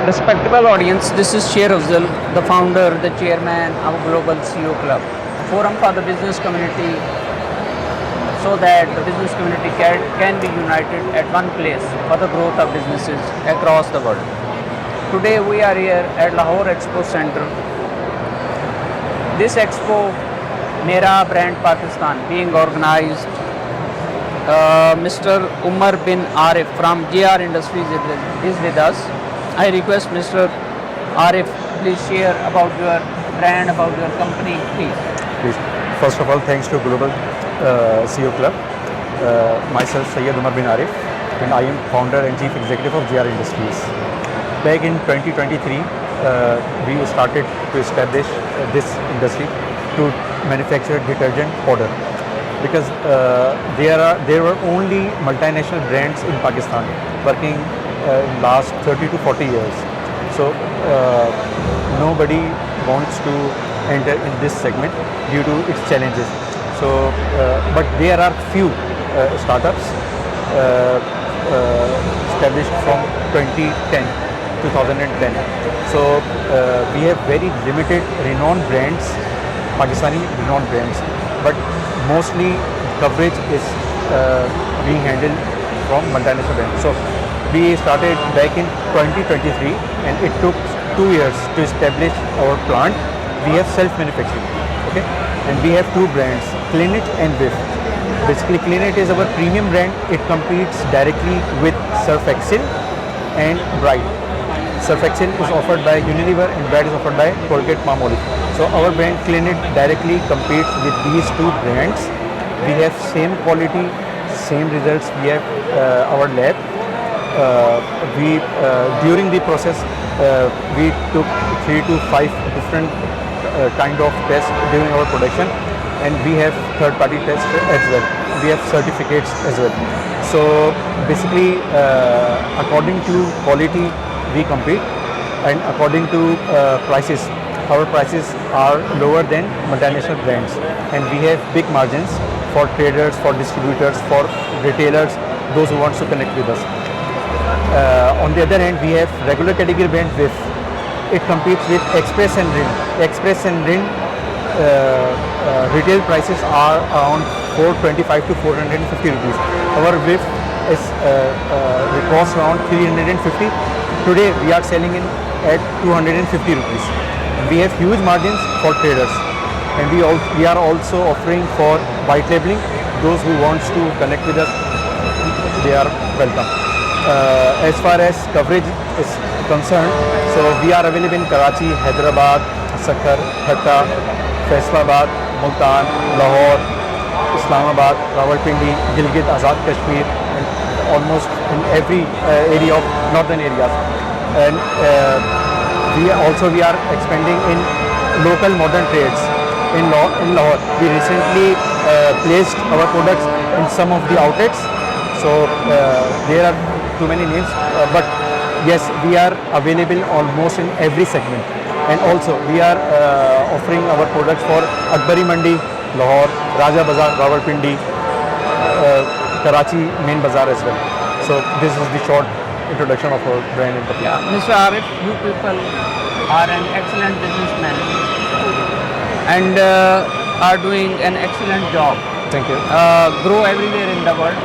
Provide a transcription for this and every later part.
Respectable audience, this is Sher Afzal, the founder, the chairman of Global CEO Club, a forum for the business community so that the business community can be united at one place for the growth of businesses across the world. Today we are here at Lahore Expo Center. This expo, Mera Brand Pakistan, being organized. Mr. Umar bin Arif from JR Industries is with us. I request Mr. Arif, please share about your brand, about your company, please. Please. First of all, thanks to Global CEO Club. Myself, Syed Umar bin Arif, and I am founder and chief executive of JR Industries. Back in 2023, we started to establish this industry to manufacture detergent powder, because there were only multinational brands in Pakistan working in last 30 to 40 years. So nobody wants to enter in this segment due to its challenges. So, but there are few startups established from 2010. So we have very limited renowned brands, Pakistani renowned brands, but mostly coverage is being handled from multinational brands. So we started back in 2023 and it took 2 years to establish our plant. We have self-manufacturing, okay, and we have two brands, Cleanit and Whiff. Basically, Cleanit is our premium brand. It competes directly with Surf Excel and Bride. Surf Excel is offered by Unilever and Bride is offered by Colgate-Palmolive. So our brand Cleanit directly competes with these two brands. We have same quality, same results. We have our lab. During the process, we took 3 to 5 different kind of tests during our production, and we have third-party tests as well. We have certificates as well. So basically, according to quality, we compete, and according to prices, our prices are lower than multinational brands, and we have big margins for traders, for distributors, for retailers, those who want to connect with us. On the other hand, we have regular category brand Whiff. It competes with Express and Rin. Express and Rin retail prices are around 425 to 450 rupees. Our Whiff is costs around 350. Today we are selling in at 250 rupees. We have huge margins for traders, and we are also offering for white labeling. Those who wants to connect with us, they are welcome. As far as coverage is concerned, so we are available in Karachi, Hyderabad, Sakhar, Thatta, Faisalabad, Multan, Lahore, Islamabad, Rawalpindi, Gilgit, Azad Kashmir, and almost in every area of northern areas. And we are expanding in local modern trades in Lahore. We recently placed our products in some of the outlets. So there are too many names, but yes, we are available almost in every segment. And also we are offering our products for Akbari Mandi, Lahore, Raja Bazaar, Rawalpindi, Karachi main bazaar as well. So this is the short introduction of our brand in particular. Yeah, Mr. Arif, you people are an excellent businessman and are doing an excellent job. Thank you. Grow everywhere in the world.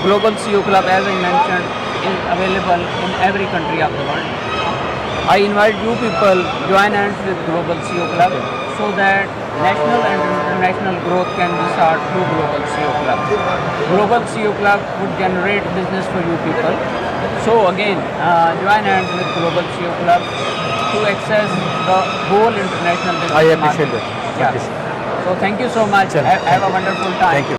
Global CEO Club, as I mentioned, is available in every country of the world. I invite you people join hands with Global CEO Club so that national and international growth can be started through Global CEO Club. Global CEO Club would generate business for you people. So again, join hands with Global CEO Club to access the whole international business I market. appreciate that. Yeah. So thank you so much. Have a wonderful time. Thank you.